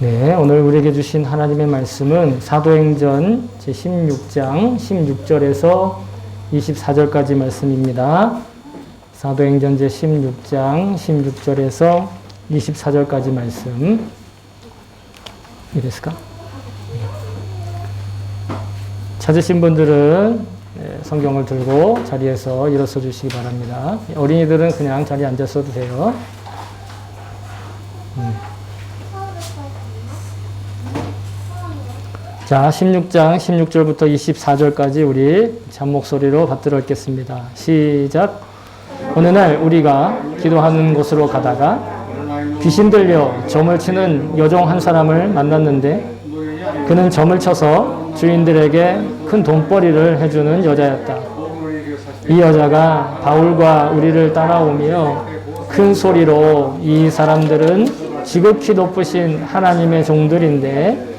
네, 오늘 우리에게 주신 하나님의 말씀은 사도행전 제16장 16절에서 24절까지 말씀입니다. 사도행전 제16장 16절에서 24절까지 말씀. 이랬을까? 찾으신 분들은 성경을 들고 자리에서 일어서 주시기 바랍니다. 어린이들은 그냥 자리에 앉았어도 돼요. 자, 16장 16절부터 24절까지 우리 잠목소리로 받들어 읽겠습니다. 시작. 어느 날 우리가 기도하는 곳으로 가다가 귀신 들려 점을 치는 여종 한 사람을 만났는데 그는 점을 쳐서 주인들에게 큰 돈벌이를 해주는 여자였다. 이 여자가 바울과 우리를 따라오며 큰 소리로 이 사람들은 지극히 높으신 하나님의 종들인데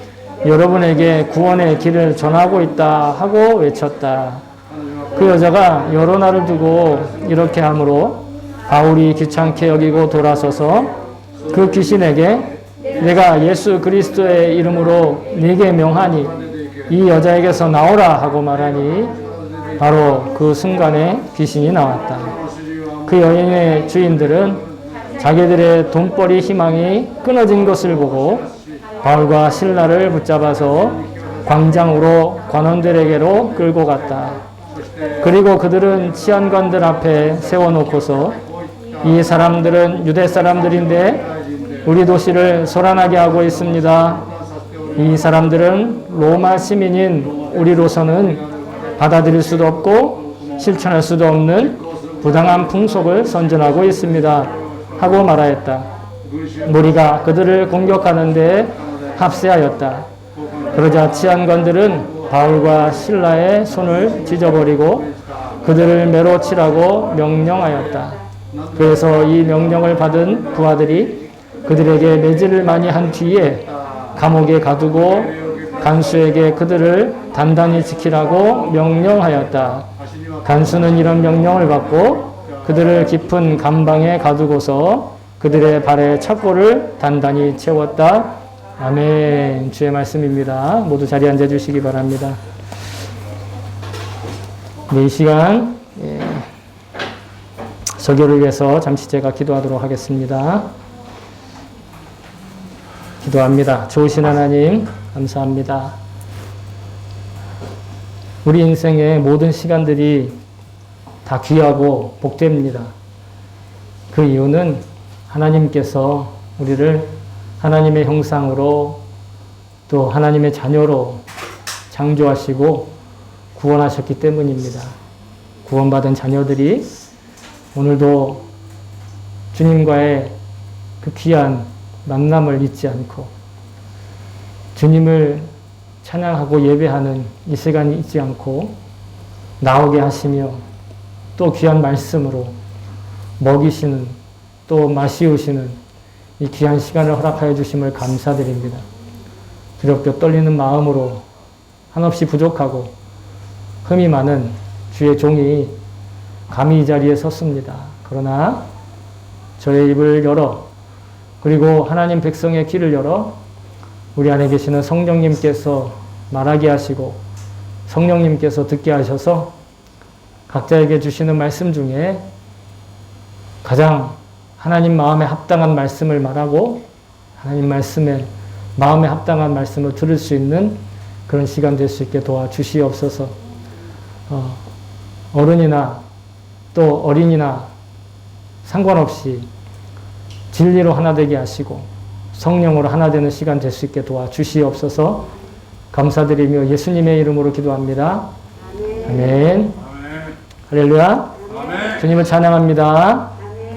여러분에게 구원의 길을 전하고 있다 하고 외쳤다. 그 여자가 여러 날을 두고 이렇게 하므로 바울이 귀찮게 여기고 돌아서서 그 귀신에게 내가 예수 그리스도의 이름으로 네게 명하니 이 여자에게서 나오라 하고 말하니 바로 그 순간에 귀신이 나왔다. 그 여인의 주인들은 자기들의 돈벌이 희망이 끊어진 것을 보고 바울과 신라를 붙잡아서 광장으로 관원들에게로 끌고 갔다. 그리고 그들은 치안관들 앞에 세워놓고서 이 사람들은 유대 사람들인데 우리 도시를 소란하게 하고 있습니다. 이 사람들은 로마 시민인 우리로서는 받아들일 수도 없고 실천할 수도 없는 부당한 풍속을 선전하고 있습니다. 하고 말하였다. 무리가 그들을 공격하는데 합세하였다. 그러자 치안관들은 바울과 신라의 손을 찢어버리고 그들을 매로 치라고 명령하였다. 그래서 이 명령을 받은 부하들이 그들에게 매질을 많이 한 뒤에 감옥에 가두고 간수에게 그들을 단단히 지키라고 명령하였다. 간수는 이런 명령을 받고 그들을 깊은 감방에 가두고서 그들의 발에 착고를 단단히 채웠다. 아멘. 주의 말씀입니다. 모두 자리에 앉아주시기 바랍니다. 네, 이 시간 설교를 위해서 잠시 제가 기도하도록 하겠습니다. 기도합니다. 좋으신 하나님 감사합니다. 우리 인생의 모든 시간들이 다 귀하고 복됩니다. 그 이유는 하나님께서 우리를 하나님의 형상으로 또 하나님의 자녀로 창조하시고 구원하셨기 때문입니다. 구원받은 자녀들이 오늘도 주님과의 그 귀한 만남을 잊지 않고 주님을 찬양하고 예배하는 이 시간이 잊지 않고 나오게 하시며 또 귀한 말씀으로 먹이시는 또 마시우시는 이 귀한 시간을 허락하여 주심을 감사드립니다. 두렵고 떨리는 마음으로 한없이 부족하고 흠이 많은 주의 종이 감히 이 자리에 섰습니다. 그러나 저의 입을 열어 그리고 하나님 백성의 귀를 열어 우리 안에 계시는 성령님께서 말하게 하시고 성령님께서 듣게 하셔서 각자에게 주시는 말씀 중에 가장 하나님 마음에 합당한 말씀을 말하고 하나님 말씀에 마음에 합당한 말씀을 들을 수 있는 그런 시간 될 수 있게 도와주시옵소서. 어른이나 또 어린이나 상관없이 진리로 하나 되게 하시고 성령으로 하나 되는 시간 될 수 있게 도와주시옵소서. 감사드리며 예수님의 이름으로 기도합니다. 아멘. 할렐루야. 주님을 찬양합니다.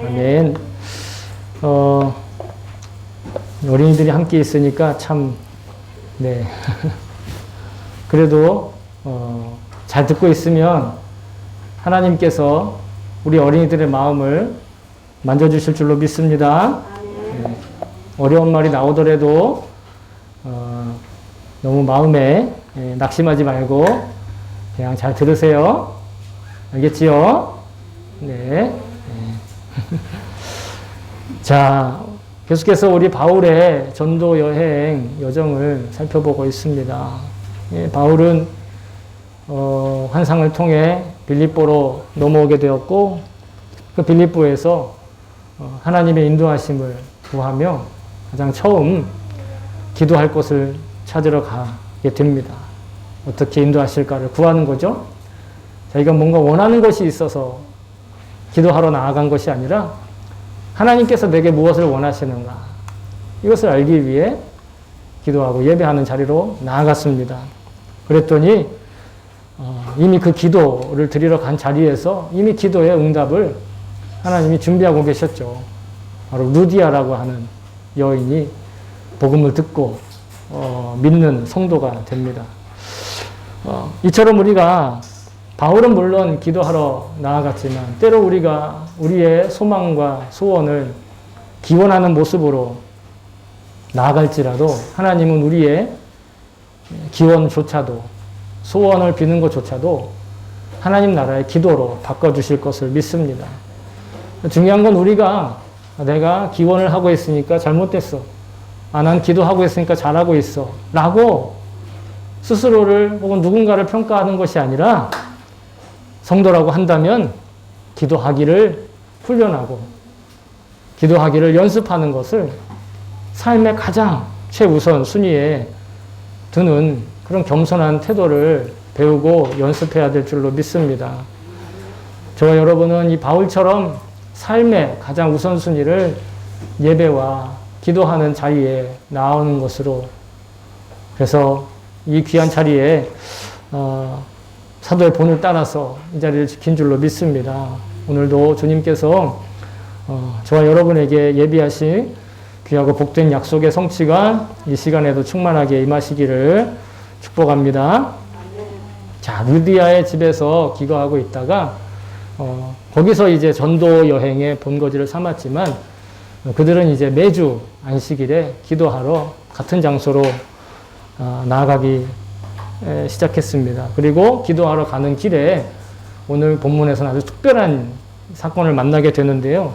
아멘. 어린이들이 함께 있으니까 참, 네. 그래도, 잘 듣고 있으면 하나님께서 우리 어린이들의 마음을 만져주실 줄로 믿습니다. 네. 어려운 말이 나오더라도, 너무 마음에 낙심하지 말고 그냥 잘 들으세요. 알겠지요? 네. 자, 계속해서 우리 바울의 전도 여행 여정을 살펴보고 있습니다. 예, 바울은 환상을 통해 빌립보로 넘어오게 되었고 그 빌립보에서 하나님의 인도하심을 구하며 가장 처음 기도할 곳을 찾으러 가게 됩니다. 어떻게 인도하실까를 구하는 거죠. 자기가 뭔가 원하는 것이 있어서 기도하러 나아간 것이 아니라 하나님께서 내게 무엇을 원하시는가 이것을 알기 위해 기도하고 예배하는 자리로 나아갔습니다. 그랬더니 이미 그 기도를 드리러 간 자리에서 이미 기도의 응답을 하나님이 준비하고 계셨죠. 바로 루디아라고 하는 여인이 복음을 듣고 믿는 성도가 됩니다. 이처럼 우리가 바울은 물론 기도하러 나아갔지만 때로 우리가 우리의 소망과 소원을 기원하는 모습으로 나아갈지라도 하나님은 우리의 기원조차도 소원을 비는 것조차도 하나님 나라의 기도로 바꿔주실 것을 믿습니다. 중요한 건 우리가 내가 기원을 하고 있으니까 잘못됐어. 난 기도하고 있으니까 잘하고 있어. 라고 스스로를 혹은 누군가를 평가하는 것이 아니라 성도라고 한다면 기도하기를 훈련하고 기도하기를 연습하는 것을 삶의 가장 최우선 순위에 두는 그런 겸손한 태도를 배우고 연습해야 될 줄로 믿습니다. 저와 여러분은 이 바울처럼 삶의 가장 우선순위를 예배와 기도하는 자리에 나오는 것으로 그래서 이 귀한 자리에 사도의 본을 따라서 이 자리를 지킨 줄로 믿습니다. 오늘도 주님께서 저와 여러분에게 예비하신 귀하고 복된 약속의 성취가 이 시간에도 충만하게 임하시기를 축복합니다. 자, 루디아의 집에서 기거하고 있다가 거기서 이제 전도 여행의 본거지를 삼았지만 그들은 이제 매주 안식일에 기도하러 같은 장소로 나아가기 시작했습니다. 그리고 기도하러 가는 길에 오늘 본문에서는 아주 특별한 사건을 만나게 되는데요.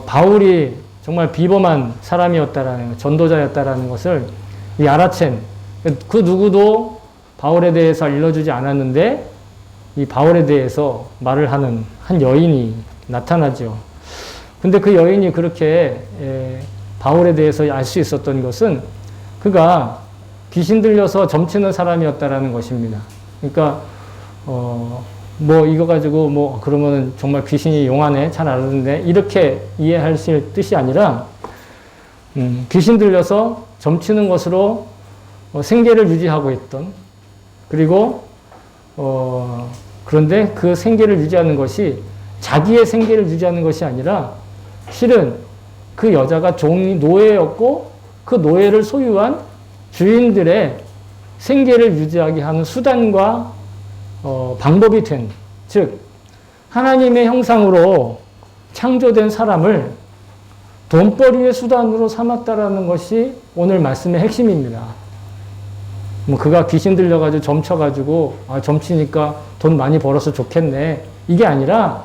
바울이 정말 비범한 사람이었다라는, 전도자였다라는 것을 이 아라첸, 그 누구도 바울에 대해서 알려주지 않았는데 이 바울에 대해서 말을 하는 한 여인이 나타나죠. 근데 그 여인이 그렇게 바울에 대해서 알 수 있었던 것은 그가 귀신 들려서 점치는 사람이었다라는 것입니다. 그러니까 이거 가지고 그러면은 정말 귀신이 용하네, 잘 알았는데 이렇게 이해하실 뜻이 아니라 귀신 들려서 점치는 것으로 생계를 유지하고 있던 그리고 그런데 그 생계를 유지하는 것이 자기의 생계를 유지하는 것이 아니라 실은 그 여자가 노예였고 그 노예를 소유한 주인들의 생계를 유지하게 하는 수단과 방법이 된, 즉 하나님의 형상으로 창조된 사람을 돈벌이의 수단으로 삼았다라는 것이 오늘 말씀의 핵심입니다. 그가 귀신 들려가지고 점쳐가지고 점치니까 돈 많이 벌어서 좋겠네. 이게 아니라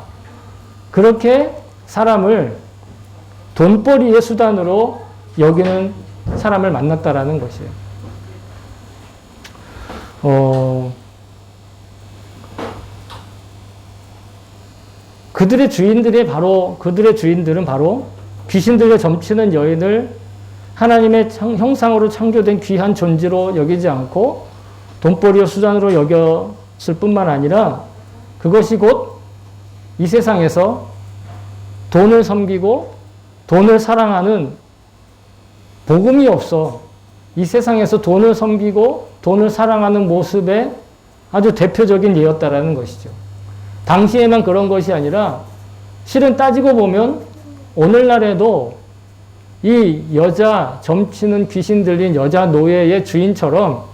그렇게 사람을 돈벌이의 수단으로 여기는 사람을 만났다라는 것이에요. 그들의 주인들은 바로 귀신 들려 점치는 여인을 하나님의 형상으로 창조된 귀한 존재로 여기지 않고 돈벌이의 수단으로 여겼을 뿐만 아니라 그것이 곧 이 세상에서 돈을 섬기고 돈을 사랑하는 복음이 없어 이 세상에서 돈을 섬기고 돈을 사랑하는 모습의 아주 대표적인 예였다라는 것이죠. 당시에만 그런 것이 아니라 실은 따지고 보면 오늘날에도 이 여자 점치는 귀신 들린 여자 노예의 주인처럼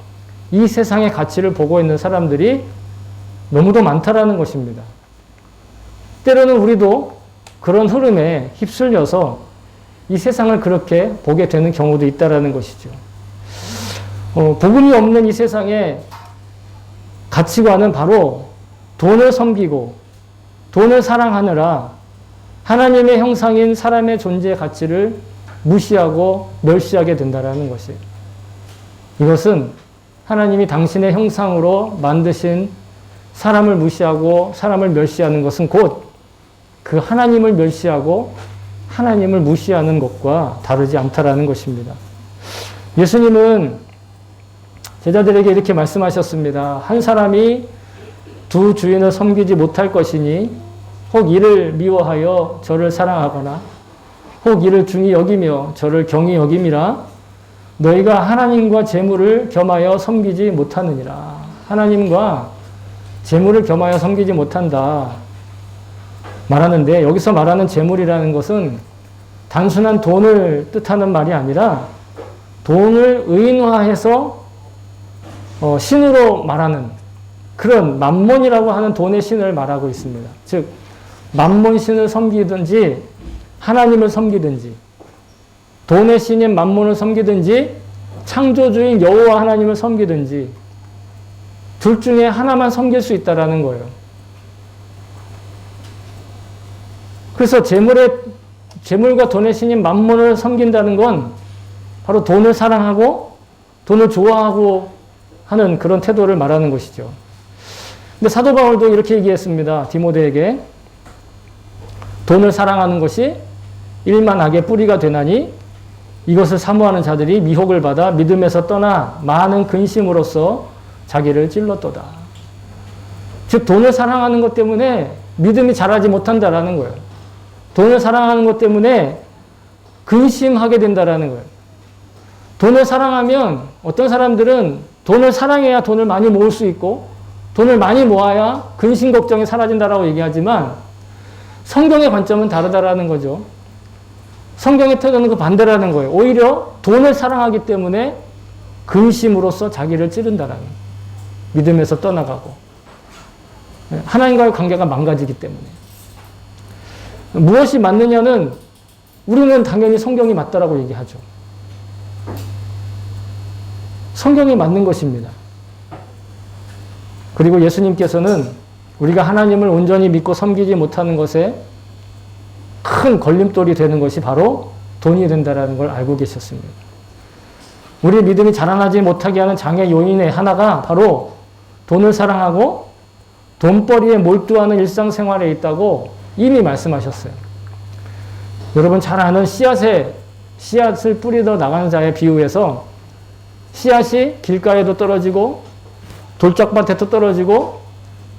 이 세상의 가치를 보고 있는 사람들이 너무도 많다라는 것입니다. 때로는 우리도 그런 흐름에 휩쓸려서 이 세상을 그렇게 보게 되는 경우도 있다라는 것이죠. 복음이 없는 이 세상의 가치관은 바로 돈을 섬기고 돈을 사랑하느라 하나님의 형상인 사람의 존재의 가치를 무시하고 멸시하게 된다라는 것이에요. 이것은 하나님이 당신의 형상으로 만드신 사람을 무시하고 사람을 멸시하는 것은 곧 그 하나님을 멸시하고 하나님을 무시하는 것과 다르지 않다라는 것입니다. 예수님은 제자들에게 이렇게 말씀하셨습니다. 한 사람이 두 주인을 섬기지 못할 것이니 혹 이를 미워하여 저를 사랑하거나 혹 이를 중히 여기며 저를 경히 여김이라 너희가 하나님과 재물을 겸하여 섬기지 못하느니라. 하나님과 재물을 겸하여 섬기지 못한다 말하는데, 여기서 말하는 재물이라는 것은 단순한 돈을 뜻하는 말이 아니라 돈을 의인화해서 신으로 말하는 그런 맘몬이라고 하는 돈의 신을 말하고 있습니다. 즉 맘몬 신을 섬기든지 하나님을 섬기든지, 돈의 신인 맘몬을 섬기든지 창조주인 여호와 하나님을 섬기든지 둘 중에 하나만 섬길 수 있다라는 거예요. 그래서 재물과 돈의 신인 맘몬을 섬긴다는 건 바로 돈을 사랑하고 돈을 좋아하고 하는 그런 태도를 말하는 것이죠. 근데 사도 바울도 이렇게 얘기했습니다. 디모데에게 돈을 사랑하는 것이 일만 악의 뿌리가 되나니 이것을 사모하는 자들이 미혹을 받아 믿음에서 떠나 많은 근심으로써 자기를 찔렀도다. 즉 돈을 사랑하는 것 때문에 믿음이 자라지 못한다라는 거예요. 돈을 사랑하는 것 때문에 근심하게 된다라는 거예요. 돈을 사랑하면 어떤 사람들은 돈을 사랑해야 돈을 많이 모을 수 있고 돈을 많이 모아야 근심 걱정이 사라진다라고 얘기하지만 성경의 관점은 다르다라는 거죠. 성경의 태도는 그 반대라는 거예요. 오히려 돈을 사랑하기 때문에 근심으로써 자기를 찌른다라는 거예요. 믿음에서 떠나가고 하나님과의 관계가 망가지기 때문에. 무엇이 맞느냐는 우리는 당연히 성경이 맞다라고 얘기하죠. 성경이 맞는 것입니다. 그리고 예수님께서는 우리가 하나님을 온전히 믿고 섬기지 못하는 것에 큰 걸림돌이 되는 것이 바로 돈이 된다는 걸 알고 계셨습니다. 우리 믿음이 자라나지 못하게 하는 장애 요인의 하나가 바로 돈을 사랑하고 돈벌이에 몰두하는 일상생활에 있다고 이미 말씀하셨어요. 여러분 잘 아는 씨앗을 뿌리러 나가는 자의 비유에서 씨앗이 길가에도 떨어지고 돌짝밭에도 떨어지고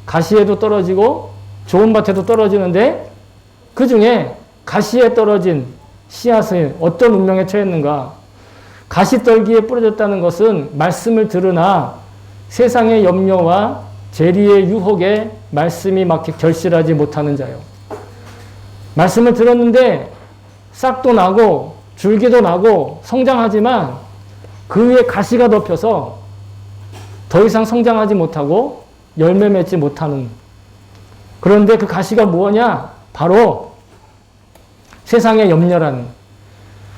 가시에도 떨어지고 좋은 밭에도 떨어지는데 그 중에 가시에 떨어진 씨앗은 어떤 운명에 처했는가? 가시떨기에 뿌려졌다는 것은 말씀을 들으나 세상의 염려와 재리의 유혹에 말씀이 막히 결실하지 못하는 자요. 말씀을 들었는데 싹도 나고 줄기도 나고 성장하지만 그 위에 가시가 덮여서 더 이상 성장하지 못하고 열매 맺지 못하는. 그런데 그 가시가 뭐냐? 바로 세상의 염려라는.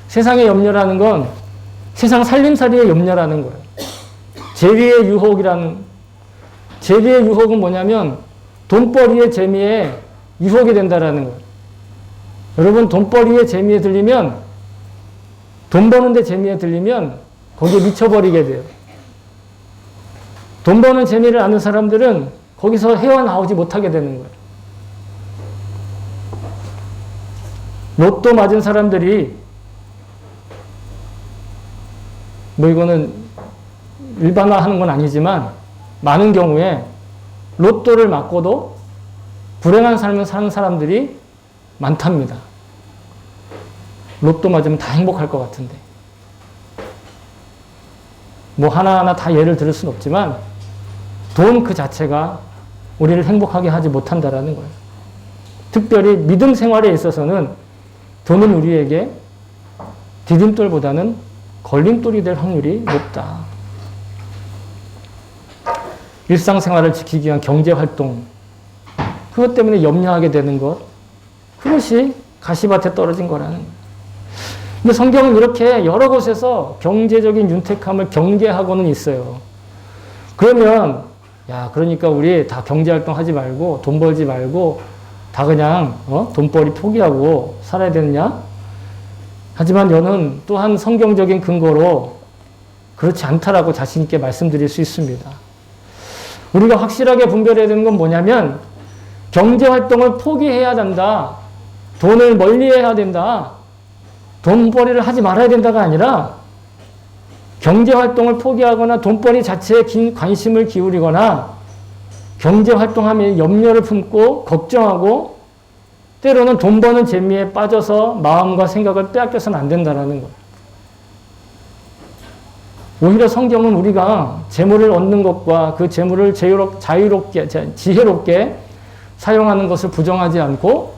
세상의 염려라는 건 세상 살림살이의 염려라는 거예요. 재리의 유혹은 뭐냐면 돈벌이의 재미에 유혹이 된다라는 거예요. 여러분 돈벌이의 재미에 들리면, 돈 버는데 재미에 들리면 거기에 미쳐버리게 돼요. 돈 버는 재미를 아는 사람들은 거기서 헤어나오지 못하게 되는 거예요. 로또 맞은 사람들이, 뭐 이거는 일반화하는 건 아니지만 많은 경우에 로또를 맞고도 불행한 삶을 사는 사람들이 많답니다. 로또 맞으면 다 행복할 것 같은데. 뭐 하나하나 다 예를 들을 수는 없지만 돈 그 자체가 우리를 행복하게 하지 못한다라는 거예요. 특별히 믿음 생활에 있어서는 돈은 우리에게 디딤돌보다는 걸림돌이 될 확률이 높다. 일상생활을 지키기 위한 경제활동, 그것 때문에 염려하게 되는 것, 그것이 가시밭에 떨어진 거라는 거예요. 근데 성경은 이렇게 여러 곳에서 경제적인 윤택함을 경계하고는 있어요. 그러면 그러니까 우리 다 경제활동 하지 말고 돈 벌지 말고 다 그냥 돈벌이 포기하고 살아야 되느냐? 하지만 저는 또한 성경적인 근거로 그렇지 않다라고 자신 있게 말씀드릴 수 있습니다. 우리가 확실하게 분별해야 되는 건 뭐냐면 경제활동을 포기해야 된다. 돈을 멀리해야 된다. 돈벌이를 하지 말아야 된다가 아니라 경제활동을 포기하거나 돈벌이 자체에 관심을 기울이거나 경제활동하면 염려를 품고 걱정하고 때로는 돈 버는 재미에 빠져서 마음과 생각을 빼앗겨서는 안 된다는 거예요. 오히려 성경은 우리가 재물을 얻는 것과 그 재물을 자유롭게, 지혜롭게 사용하는 것을 부정하지 않고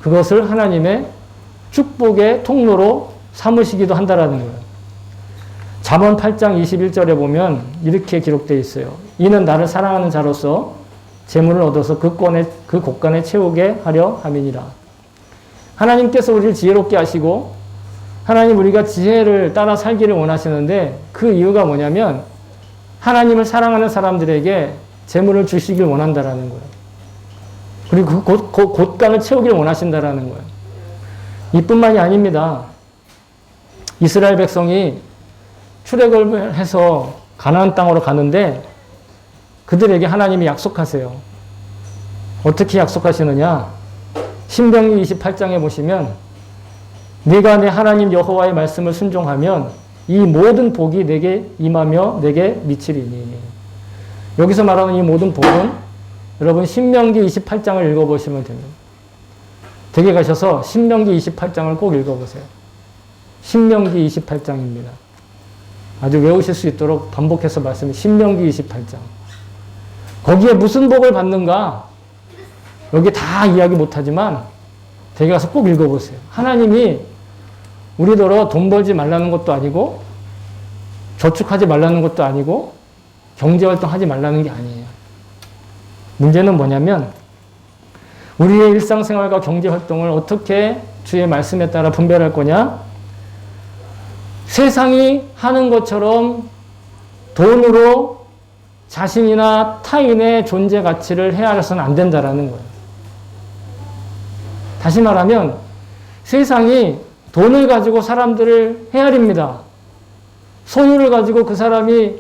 그것을 하나님의 축복의 통로로 삼으시기도 한다라는 거예요. 잠언 8장 21절에 보면 이렇게 기록되어 있어요. 이는 나를 사랑하는 자로서 재물을 얻어서 그 곳간에 채우게 하려 함이니라. 하나님께서 우리를 지혜롭게 하시고 하나님 우리가 지혜를 따라 살기를 원하시는데 그 이유가 뭐냐면 하나님을 사랑하는 사람들에게 재물을 주시길 원한다라는 거예요. 그리고 그 곳간을 채우길 원하신다라는 거예요. 이뿐만이 아닙니다. 이스라엘 백성이 출애굽을 해서 가나안 땅으로 가는데 그들에게 하나님이 약속하세요. 어떻게 약속하시느냐? 신명기 28장에 보시면 네가 내 하나님 여호와의 말씀을 순종하면 이 모든 복이 내게 임하며 내게 미치리니. 여기서 말하는 이 모든 복은 여러분 신명기 28장을 읽어보시면 됩니다. 댁에 가셔서 신명기 28장을 꼭 읽어보세요. 신명기 28장입니다. 아주 외우실 수 있도록 반복해서 말씀해. 신명기 28장. 거기에 무슨 복을 받는가? 여기 다 이야기 못하지만 댁에 가서 꼭 읽어보세요. 하나님이 우리더러 돈 벌지 말라는 것도 아니고 저축하지 말라는 것도 아니고 경제활동 하지 말라는 게 아니에요. 문제는 뭐냐면 우리의 일상생활과 경제활동을 어떻게 주의 말씀에 따라 분별할 거냐? 세상이 하는 것처럼 돈으로 자신이나 타인의 존재 가치를 헤아려서는 안 된다라는 거예요. 다시 말하면 세상이 돈을 가지고 사람들을 헤아립니다. 소유를 가지고 그 사람이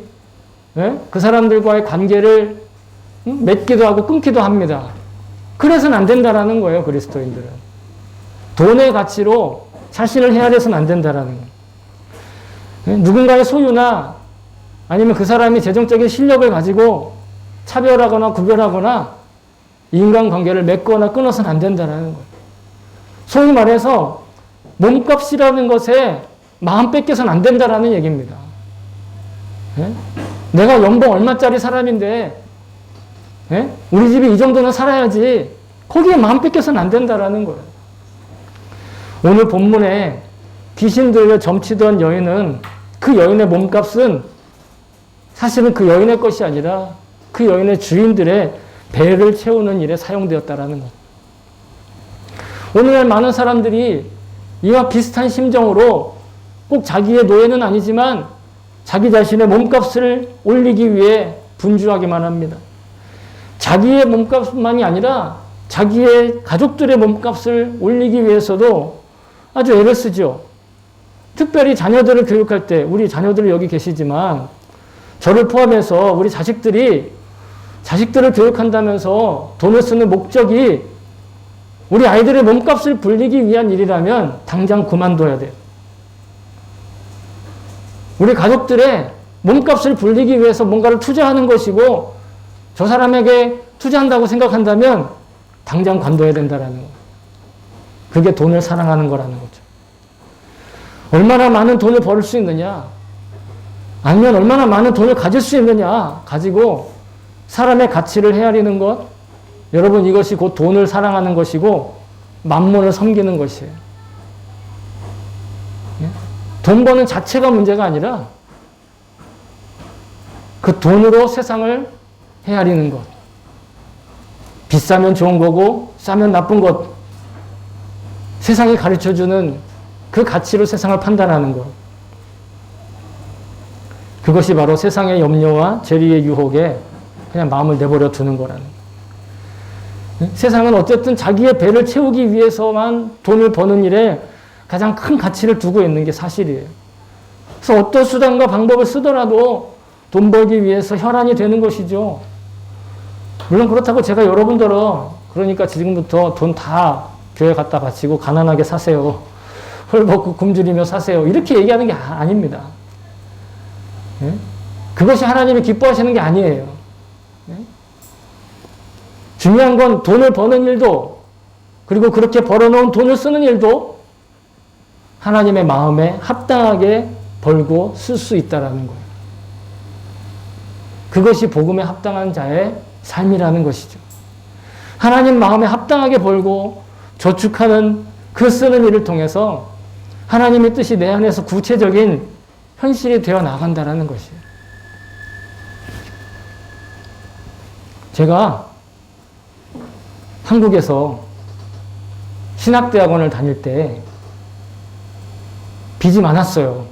그 사람들과의 관계를 맺기도 하고 끊기도 합니다. 그래서는 안 된다라는 거예요. 그리스도인들은. 돈의 가치로 자신을 헤아려서는 안 된다라는 거예요. 누군가의 소유나 아니면 그 사람이 재정적인 실력을 가지고 차별하거나 구별하거나 인간관계를 맺거나 끊어서는 안 된다는 거예요. 소위 말해서 몸값이라는 것에 마음 뺏겨서는 안 된다는 얘기입니다. 내가 연봉 얼마짜리 사람인데 우리 집이 이 정도는 살아야지 거기에 마음 뺏겨서는 안 된다는 거예요. 오늘 본문에 귀신 들려 점치던 여인은 그 여인의 몸값은 사실은 그 여인의 것이 아니라 그 여인의 주인들의 배를 채우는 일에 사용되었다라는 것. 오늘날 많은 사람들이 이와 비슷한 심정으로 꼭 자기의 노예는 아니지만 자기 자신의 몸값을 올리기 위해 분주하기만 합니다. 자기의 몸값만이 아니라 자기의 가족들의 몸값을 올리기 위해서도 아주 애를 쓰죠. 특별히 자녀들을 교육할 때 우리 자녀들이 여기 계시지만 저를 포함해서 우리 자식들을 교육한다면서 돈을 쓰는 목적이 우리 아이들의 몸값을 불리기 위한 일이라면 당장 그만둬야 돼요. 우리 가족들의 몸값을 불리기 위해서 뭔가를 투자하는 것이고 저 사람에게 투자한다고 생각한다면 당장 관둬야 된다라는 거예요. 그게 돈을 사랑하는 거라는 거죠. 얼마나 많은 돈을 벌 수 있느냐, 아니면 얼마나 많은 돈을 가질 수 있느냐 가지고 사람의 가치를 헤아리는 것, 여러분 이것이 곧 돈을 사랑하는 것이고 만몬을 섬기는 것이에요. 돈 버는 자체가 문제가 아니라 그 돈으로 세상을 헤아리는 것. 비싸면 좋은 거고 싸면 나쁜 것. 세상이 가르쳐주는 그 가치로 세상을 판단하는 것. 그것이 바로 세상의 염려와 재리의 유혹에 그냥 마음을 내버려 두는 거라는 거예요. 세상은 어쨌든 자기의 배를 채우기 위해서만 돈을 버는 일에 가장 큰 가치를 두고 있는 게 사실이에요. 그래서 어떤 수단과 방법을 쓰더라도 돈 벌기 위해서 혈안이 되는 것이죠. 물론 그렇다고 제가 여러분들은 그러니까 지금부터 돈 다 교회 갖다 바치고 가난하게 사세요. 헐벗고 굶주리며 사세요. 이렇게 얘기하는 게 아닙니다. 예? 그것이 하나님이 기뻐하시는 게 아니에요. 예? 중요한 건 돈을 버는 일도 그리고 그렇게 벌어놓은 돈을 쓰는 일도 하나님의 마음에 합당하게 벌고 쓸 수 있다는 거예요. 그것이 복음에 합당한 자의 삶이라는 것이죠. 하나님 마음에 합당하게 벌고 저축하는 그 쓰는 일을 통해서 하나님의 뜻이 내 안에서 구체적인 현실이 되어 나간다는 것이에요. 제가 한국에서 신학대학원을 다닐 때 빚이 많았어요.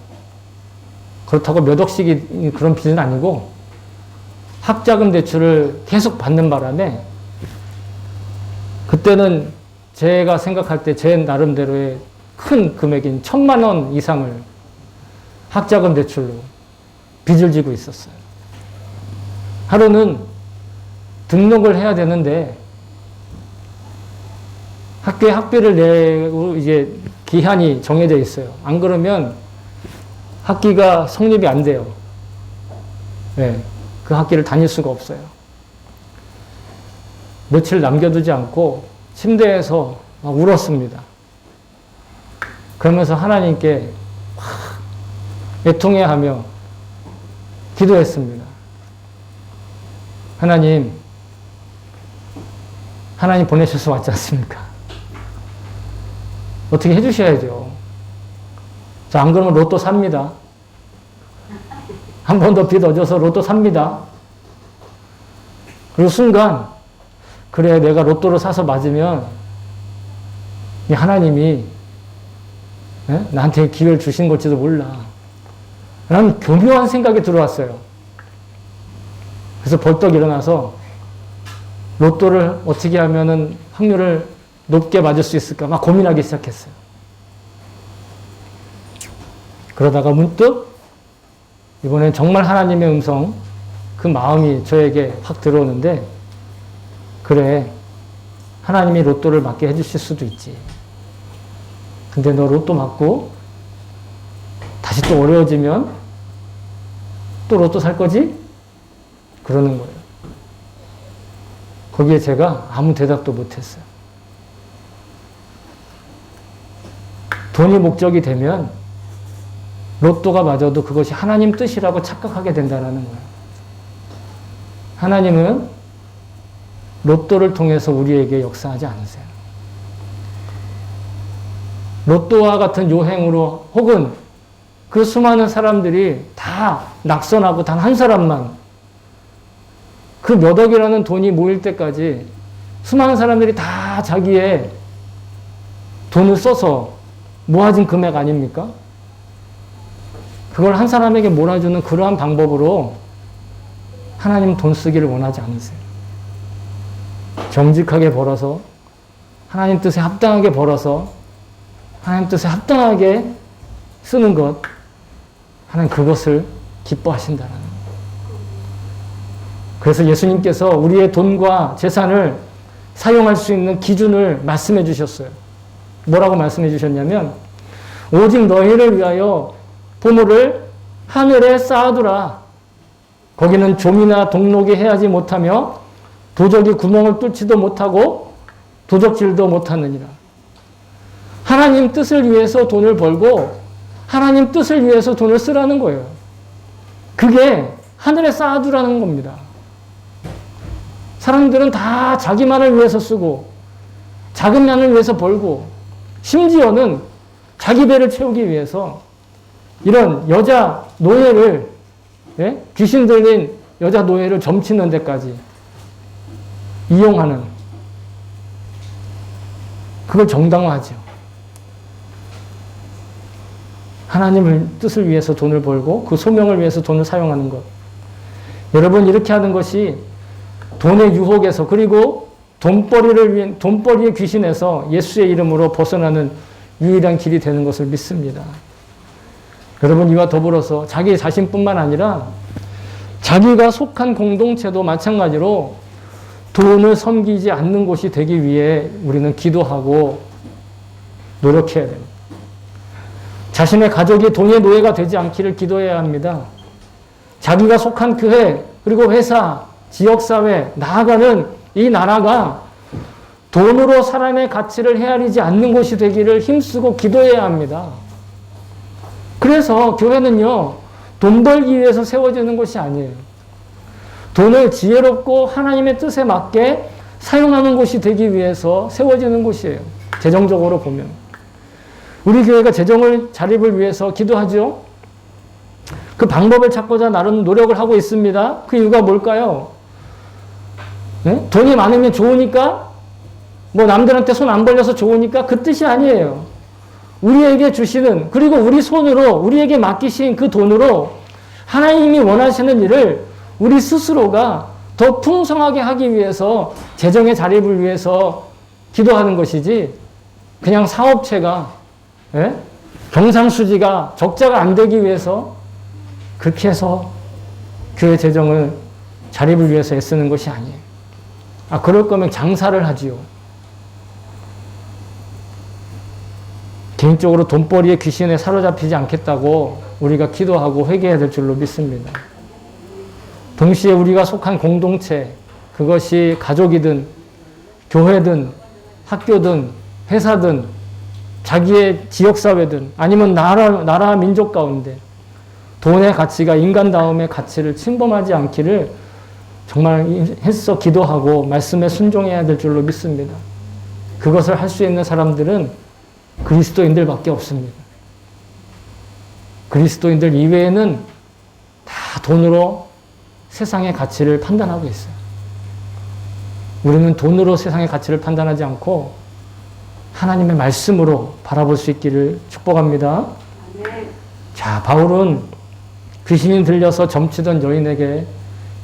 그렇다고 몇 억씩이 그런 빚은 아니고 학자금 대출을 계속 받는 바람에 그때는 제가 생각할 때 제 나름대로의 큰 금액인 1,000만 원 이상을 학자금 대출로 빚을 지고 있었어요. 하루는 등록을 해야 되는데 학교에 학비를 내고 이제 기한이 정해져 있어요. 안 그러면 학기가 성립이 안 돼요. 네, 그 학기를 다닐 수가 없어요. 며칠 남겨두지 않고 침대에서 막 울었습니다. 그러면서 하나님께 애통해하며 기도했습니다. 하나님 보내셔서 왔지 않습니까? 어떻게 해주셔야죠. 자, 안 그러면 로또 삽니다. 한 번 더 빚 얻어서 로또 삽니다. 그리고 순간 그래 내가 로또를 사서 맞으면 하나님이 나한테 기회를 주신 걸지도 몰라. 라는 교묘한 생각이 들어왔어요. 그래서 벌떡 일어나서 로또를 어떻게 하면은 확률을 높게 맞을 수 있을까 막 고민하기 시작했어요. 그러다가 문득 이번엔 정말 하나님의 음성, 그 마음이 저에게 확 들어오는데 그래 하나님이 로또를 맞게 해주실 수도 있지. 근데 너 로또 맞고 다시 또 어려워지면 또 로또 살 거지? 그러는 거예요. 거기에 제가 아무 대답도 못했어요. 돈이 목적이 되면 로또가 맞아도 그것이 하나님 뜻이라고 착각하게 된다는 거예요. 하나님은 로또를 통해서 우리에게 역사하지 않으세요. 로또와 같은 요행으로 혹은 그 수많은 사람들이 다 낙선하고 단 한 사람만 그 몇 억이라는 돈이 모일 때까지 수많은 사람들이 다 자기의 돈을 써서 모아진 금액 아닙니까? 그걸 한 사람에게 몰아주는 그러한 방법으로 하나님 돈 쓰기를 원하지 않으세요. 정직하게 벌어서 하나님 뜻에 합당하게 벌어서 하나님 뜻에 합당하게 쓰는 것, 하나님 그것을 기뻐하신다는 거예요. 그래서 예수님께서 우리의 돈과 재산을 사용할 수 있는 기준을 말씀해 주셨어요. 뭐라고 말씀해 주셨냐면 오직 너희를 위하여 보물을 하늘에 쌓아두라. 거기는 좀이나 동록이 해하지 못하며 도적이 구멍을 뚫지도 못하고 도적질도 못하느니라. 하나님 뜻을 위해서 돈을 벌고 하나님 뜻을 위해서 돈을 쓰라는 거예요. 그게 하늘에 쌓아두라는 겁니다. 사람들은 다 자기만을 위해서 쓰고 자금만을 위해서 벌고 심지어는 자기 배를 채우기 위해서 이런 여자 노예를 귀신 들린 여자 노예를 점치는 데까지 이용하는 그걸 정당화하죠. 하나님의 뜻을 위해서 돈을 벌고 그 소명을 위해서 돈을 사용하는 것. 여러분 이렇게 하는 것이 돈의 유혹에서 그리고 돈벌이의 귀신에서 예수의 이름으로 벗어나는 유일한 길이 되는 것을 믿습니다. 여러분, 이와 더불어서 자기 자신뿐만 아니라 자기가 속한 공동체도 마찬가지로 돈을 섬기지 않는 곳이 되기 위해 우리는 기도하고 노력해야 됩니다. 자신의 가족이 돈의 노예가 되지 않기를 기도해야 합니다. 자기가 속한 교회, 그리고 회사, 지역사회, 나아가는 이 나라가 돈으로 사람의 가치를 헤아리지 않는 곳이 되기를 힘쓰고 기도해야 합니다. 그래서 교회는요, 돈 벌기 위해서 세워지는 것이 아니에요. 돈을 지혜롭고 하나님의 뜻에 맞게 사용하는 곳이 되기 위해서 세워지는 곳이에요. 재정적으로 보면. 우리 교회가 재정을 자립을 위해서 기도하죠. 그 방법을 찾고자 나름 노력을 하고 있습니다. 그 이유가 뭘까요? 네? 돈이 많으면 좋으니까? 뭐 남들한테 손 안 벌려서 좋으니까? 그 뜻이 아니에요. 우리에게 주시는, 그리고 우리 손으로 우리에게 맡기신 그 돈으로 하나님이 원하시는 일을 우리 스스로가 더 풍성하게 하기 위해서 재정의 자립을 위해서 기도하는 것이지, 그냥 사업체가, 예? 경상수지가 적자가 안 되기 위해서 그렇게 해서 교회 재정을 자립을 위해서 애쓰는 것이 아니에요. 아, 그럴 거면 장사를 하지요. 개인적으로 돈벌이의 귀신에 사로잡히지 않겠다고 우리가 기도하고 회개해야 될 줄로 믿습니다. 동시에 우리가 속한 공동체, 그것이 가족이든 교회든 학교든 회사든 자기의 지역사회든 아니면 나라 민족 가운데 돈의 가치가 인간다움의 가치를 침범하지 않기를 정말 애써 기도하고 말씀에 순종해야 될 줄로 믿습니다. 그것을 할 수 있는 사람들은 그리스도인들밖에 없습니다. 그리스도인들 이외에는 다 돈으로 세상의 가치를 판단하고 있어요. 우리는 돈으로 세상의 가치를 판단하지 않고 하나님의 말씀으로 바라볼 수 있기를 축복합니다. 자, 바울은 귀신이 들려서 점치던 여인에게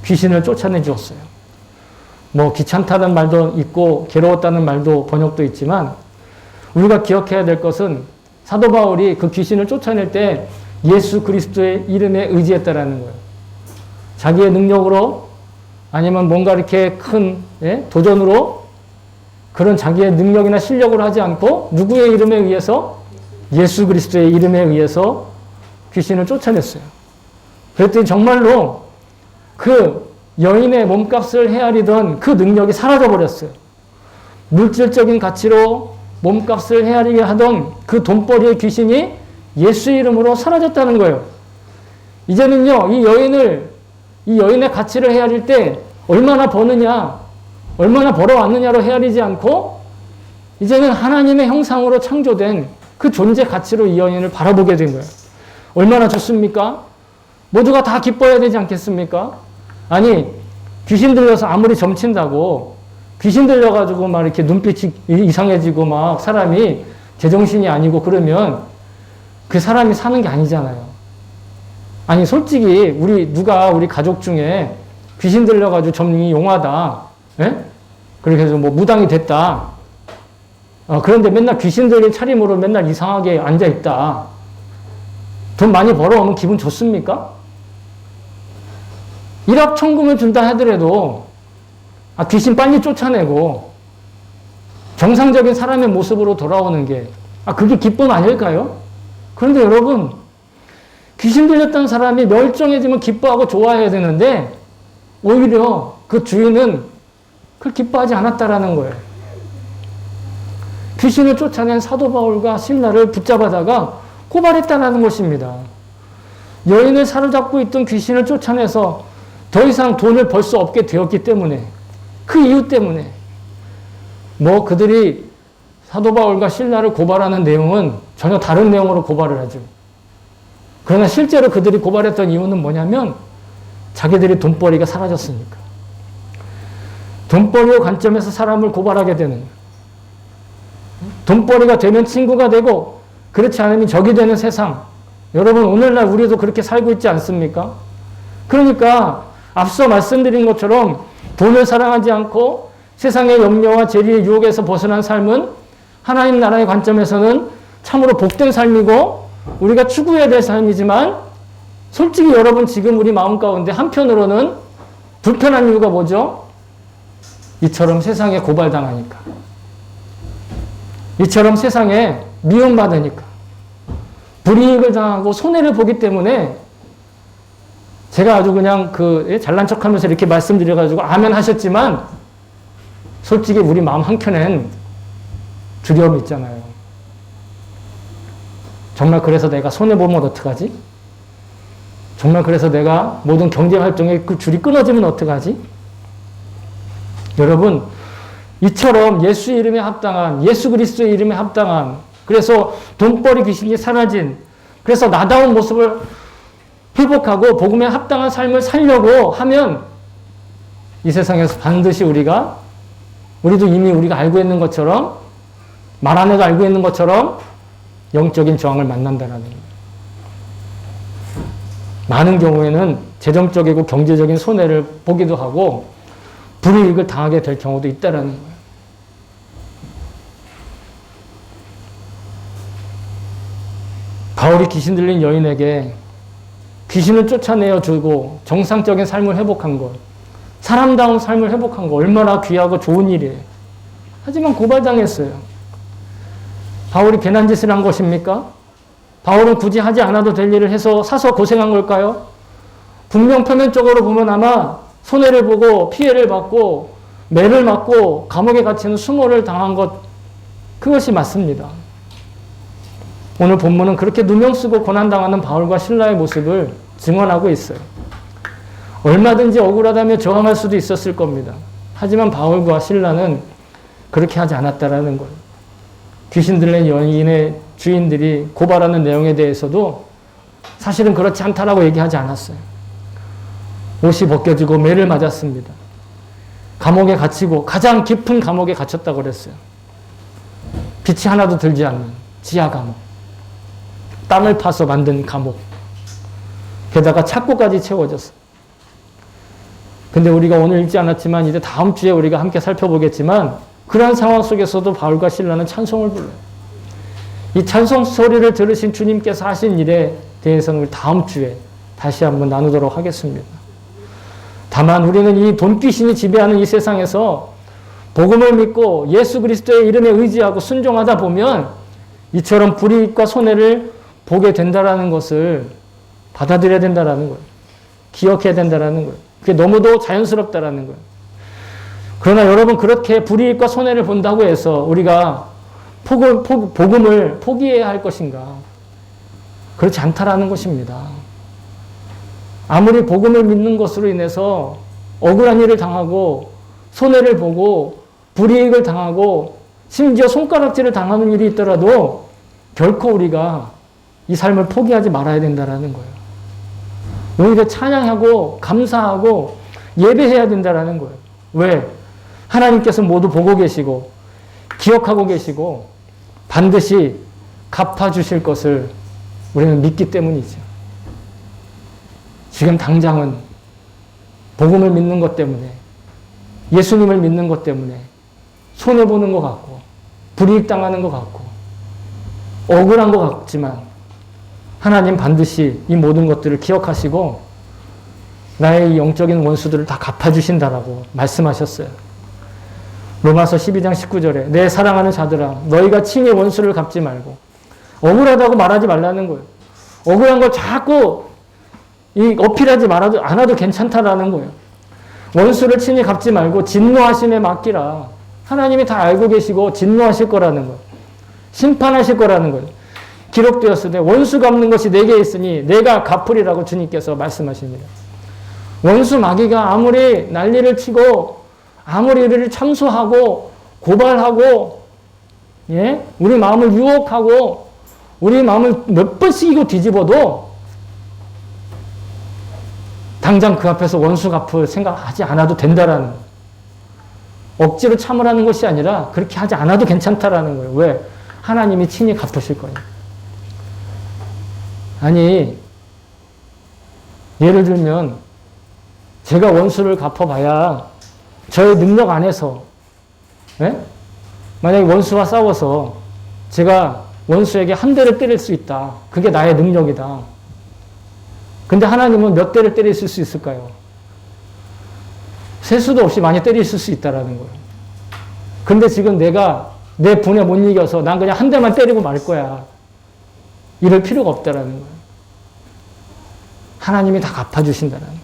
귀신을 쫓아내 주었어요. 뭐 귀찮다는 말도 있고 괴로웠다는 말도 번역도 있지만 우리가 기억해야 될 것은 사도 바울이 그 귀신을 쫓아낼 때 예수 그리스도의 이름에 의지했다라는 거예요. 자기의 능력으로 아니면 뭔가 이렇게 큰 도전으로 그런 자기의 능력이나 실력으로 하지 않고 누구의 이름에 의해서? 예수 그리스도의 이름에 의해서 귀신을 쫓아냈어요. 그랬더니 정말로 그 여인의 몸값을 헤아리던 그 능력이 사라져버렸어요. 물질적인 가치로 몸값을 헤아리게 하던 그 돈벌이의 귀신이 예수 이름으로 사라졌다는 거예요. 이제는요, 이 여인의 가치를 헤아릴 때 얼마나 버느냐, 얼마나 벌어왔느냐로 헤아리지 않고 이제는 하나님의 형상으로 창조된 그 존재 가치로 이 여인을 바라보게 된 거예요. 얼마나 좋습니까? 모두가 다 기뻐해야 되지 않겠습니까? 아니, 귀신 들려서 아무리 점친다고 귀신 들려가지고 막 이렇게 눈빛이 이상해지고 막 사람이 제정신이 아니고 그러면 그 사람이 사는 게 아니잖아요. 아니, 솔직히 우리 가족 중에 귀신 들려가지고 점이 용하다. 예? 그렇게 해서 뭐 무당이 됐다. 그런데 맨날 귀신 들린 차림으로 맨날 이상하게 앉아있다. 돈 많이 벌어오면 기분 좋습니까? 일확천금을 준다 하더라도 귀신 빨리 쫓아내고 정상적인 사람의 모습으로 돌아오는 게 그게 기쁨 아닐까요? 그런데 여러분, 귀신 들렸던 사람이 멸종해지면 기뻐하고 좋아해야 되는데 오히려 그 주인은 그걸 기뻐하지 않았다라는 거예요. 귀신을 쫓아낸 사도 바울과 실라를 붙잡아다가 고발했다는 것입니다. 여인을 사로잡고 있던 귀신을 쫓아내서 더 이상 돈을 벌 수 없게 되었기 때문에, 그 이유 때문에 뭐 그들이 사도 바울과 실라를 고발하는 내용은 전혀 다른 내용으로 고발을 하죠. 그러나 실제로 그들이 고발했던 이유는 뭐냐면 자기들이 돈벌이가 사라졌으니까. 돈벌이의 관점에서 사람을 고발하게 되는, 돈벌이가 되면 친구가 되고 그렇지 않으면 적이 되는 세상. 여러분, 오늘날 우리도 그렇게 살고 있지 않습니까? 그러니까 앞서 말씀드린 것처럼 돈을 사랑하지 않고 세상의 염려와 재리의 유혹에서 벗어난 삶은 하나님 나라의 관점에서는 참으로 복된 삶이고 우리가 추구해야 될 삶이지만 솔직히 여러분 지금 우리 마음 가운데 한편으로는 불편한 이유가 뭐죠? 이처럼 세상에 고발당하니까. 이처럼 세상에 미움받으니까. 불이익을 당하고 손해를 보기 때문에 제가 아주 그냥 잘난 척 하면서 이렇게 말씀드려가지고 아멘 하셨지만 솔직히 우리 마음 한켠엔 두려움이 있잖아요. 정말 그래서 내가 손해보면 어떡하지? 정말 그래서 내가 모든 경제활동에 그 줄이 끊어지면 어떡하지? 여러분, 이처럼 예수 이름에 합당한, 예수 그리스도의 이름에 합당한, 그래서 돈벌이 귀신이 사라진, 그래서 나다운 모습을 회복하고 복음에 합당한 삶을 살려고 하면 이 세상에서 반드시 우리도 이미 우리가 알고 있는 것처럼, 말 안 해도 알고 있는 것처럼 영적인 저항을 만난다는 거예요. 많은 경우에는 재정적이고 경제적인 손해를 보기도 하고 불이익을 당하게 될 경우도 있다는 거예요. 바울이 귀신 들린 여인에게 귀신을 쫓아내어 주고 정상적인 삶을 회복한 것, 사람다운 삶을 회복한 것 얼마나 귀하고 좋은 일이에요. 하지만 고발당했어요. 바울이 괜한 짓을 한 것입니까? 바울은 굳이 하지 않아도 될 일을 해서 사서 고생한 걸까요? 분명 표면적으로 보면 아마 손해를 보고 피해를 받고 매를 맞고 감옥에 갇히는 수모를 당한 것, 그것이 맞습니다. 오늘 본문은 그렇게 누명 쓰고 고난당하는 바울과 실라의 모습을 증언하고 있어요. 얼마든지 억울하다며 저항할 수도 있었을 겁니다. 하지만 바울과 실라는 그렇게 하지 않았다라는 거예요. 귀신 들린 여인의 주인들이 고발하는 내용에 대해서도 사실은 그렇지 않다라고 얘기하지 않았어요. 옷이 벗겨지고 매를 맞았습니다. 감옥에 갇히고 가장 깊은 감옥에 갇혔다고 그랬어요. 빛이 하나도 들지 않는 지하 감옥. 땅을 파서 만든 감옥. 게다가 착고까지 채워졌어. 근데 우리가 오늘 읽지 않았지만 이제 다음 주에 우리가 함께 살펴보겠지만 그러한 상황 속에서도 바울과 실라는 찬송을 불러요. 이 찬송 소리를 들으신 주님께서 하신 일에 대해서는 우리 다음 주에 다시 한번 나누도록 하겠습니다. 다만 우리는 이 돈귀신이 지배하는 이 세상에서 복음을 믿고 예수 그리스도의 이름에 의지하고 순종하다 보면 이처럼 불이익과 손해를 보게 된다라는 것을 받아들여야 된다라는 거예요. 기억해야 된다라는 거예요. 그게 너무도 자연스럽다라는 거예요. 그러나 여러분 그렇게 불이익과 손해를 본다고 해서 우리가 복음을 포기해야 할 것인가? 그렇지 않다라는 것입니다. 아무리 복음을 믿는 것으로 인해서 억울한 일을 당하고 손해를 보고 불이익을 당하고 심지어 손가락질을 당하는 일이 있더라도 결코 우리가 이 삶을 포기하지 말아야 된다라는 거예요. 오히려 찬양하고 감사하고 예배해야 된다라는 거예요. 왜? 하나님께서 모두 보고 계시고 기억하고 계시고 반드시 갚아주실 것을 우리는 믿기 때문이죠. 지금 당장은 복음을 믿는 것 때문에 예수님을 믿는 것 때문에 손해보는 것 같고 불이익 당하는 것 같고 억울한 것 같지만 하나님 반드시 이 모든 것들을 기억하시고 나의 영적인 원수들을 다 갚아주신다라고 말씀하셨어요. 로마서 12장 19절에 내 사랑하는 자들아 너희가 친히 원수를 갚지 말고 억울하다고 말하지 말라는 거예요. 억울한 걸 자꾸 어필하지 않아도 괜찮다라는 거예요. 원수를 친히 갚지 말고 진노하심에 맡기라. 하나님이 다 알고 계시고 진노하실 거라는 거예요. 심판하실 거라는 거예요. 기록되었을 때 원수 갚는 것이 내게 있으니 내가 갚으리라고 주님께서 말씀하십니다. 원수 마귀가 아무리 난리를 치고 아무리 우리를 참소하고 고발하고 우리 마음을 유혹하고 우리 마음을 몇 번씩 이거 뒤집어도 당장 그 앞에서 원수 갚을 생각하지 않아도 된다라는 거예요. 억지로 참으라는 것이 아니라 그렇게 하지 않아도 괜찮다라는 거예요. 왜? 하나님이 친히 갚으실 거예요. 아니 예를 들면 제가 원수를 갚아봐야 저의 능력 안에서 만약에 원수와 싸워서 제가 원수에게 한 대를 때릴 수 있다. 그게 나의 능력이다. 근데 하나님은 몇 대를 때리실 수 있을까요? 셀 수도 없이 많이 때리실 수 있다라는 거예요. 근데 지금 내가 내 분에 못 이겨서 난 그냥 한 대만 때리고 말 거야. 이럴 필요가 없다라는 거예요. 하나님이 다 갚아주신다는 거예요.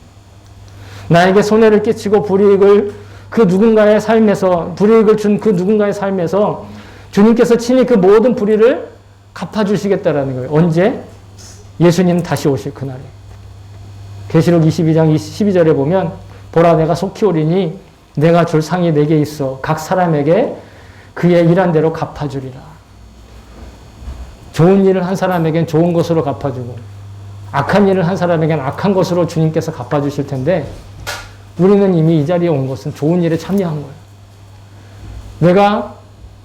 나에게 손해를 끼치고 불이익을 그 누군가의 삶에서, 불이익을 준 그 누군가의 삶에서 주님께서 친히 그 모든 불의를 갚아주시겠다라는 거예요. 언제? 예수님 다시 오실 그날에. 계시록 22장 12절에 보면 보라 내가 속히 오리니 내가 줄 상이 내게 있어 각 사람에게 그의 일한 대로 갚아주리라. 좋은 일을 한 사람에겐 좋은 것으로 갚아주고 악한 일을 한 사람에겐 악한 것으로 주님께서 갚아주실 텐데 우리는 이미 이 자리에 온 것은 좋은 일에 참여한 거예요. 내가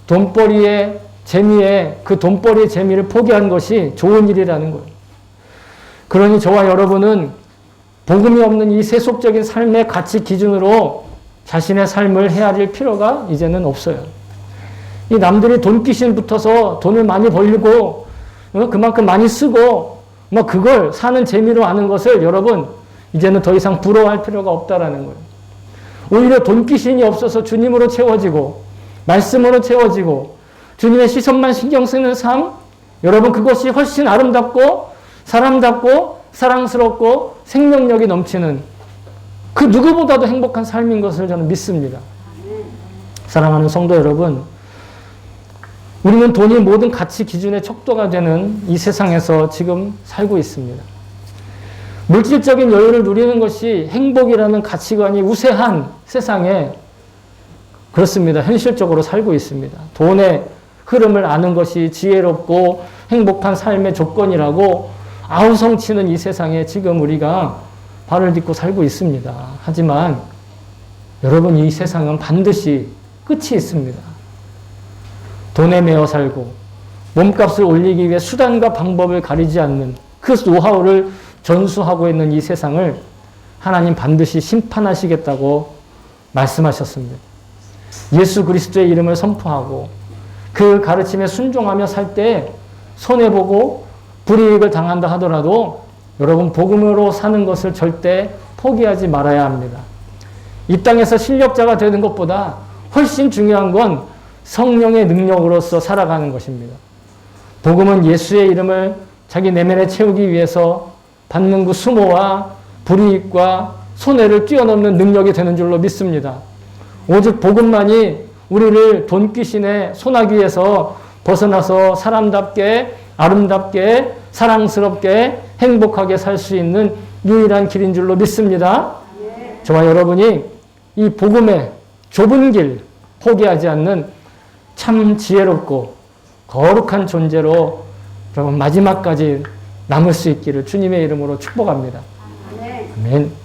돈벌이의 재미에 그 돈벌이의 재미를 포기한 것이 좋은 일이라는 거예요. 그러니 저와 여러분은 복음이 없는 이 세속적인 삶의 가치 기준으로 자신의 삶을 헤아릴 필요가 이제는 없어요. 이 남들이 돈귀신 붙어서 돈을 많이 벌리고 그만큼 많이 쓰고 뭐 그걸 사는 재미로 아는 것을 여러분 이제는 더 이상 부러워할 필요가 없다라는 거예요. 오히려 돈귀신이 없어서 주님으로 채워지고 말씀으로 채워지고 주님의 시선만 신경 쓰는 삶, 여러분 그것이 훨씬 아름답고 사람답고 사랑스럽고 생명력이 넘치는 그 누구보다도 행복한 삶인 것을 저는 믿습니다. 사랑하는 성도 여러분, 우리는 돈이 모든 가치 기준의 척도가 되는 이 세상에서 지금 살고 있습니다. 물질적인 여유를 누리는 것이 행복이라는 가치관이 우세한 세상에 그렇습니다. 현실적으로 살고 있습니다. 돈의 흐름을 아는 것이 지혜롭고 행복한 삶의 조건이라고 아우성치는 이 세상에 지금 우리가 발을 딛고 살고 있습니다. 하지만 여러분 이 세상은 반드시 끝이 있습니다. 돈에 매어 살고 몸값을 올리기 위해 수단과 방법을 가리지 않는 그 노하우를 전수하고 있는 이 세상을 하나님 반드시 심판하시겠다고 말씀하셨습니다. 예수 그리스도의 이름을 선포하고 그 가르침에 순종하며 살 때 손해보고 불이익을 당한다 하더라도 여러분 복음으로 사는 것을 절대 포기하지 말아야 합니다. 이 땅에서 실력자가 되는 것보다 훨씬 중요한 건 성령의 능력으로서 살아가는 것입니다. 복음은 예수의 이름을 자기 내면에 채우기 위해서 받는 그 수모와 불이익과 손해를 뛰어넘는 능력이 되는 줄로 믿습니다. 오직 복음만이 우리를 돈귀신의 소나기에서 벗어나서 사람답게 아름답게 사랑스럽게 행복하게 살 수 있는 유일한 길인 줄로 믿습니다. 저와 여러분이 이 복음의 좁은 길 포기하지 않는 참 지혜롭고 거룩한 존재로 여러분 마지막까지 남을 수 있기를 주님의 이름으로 축복합니다. 아멘.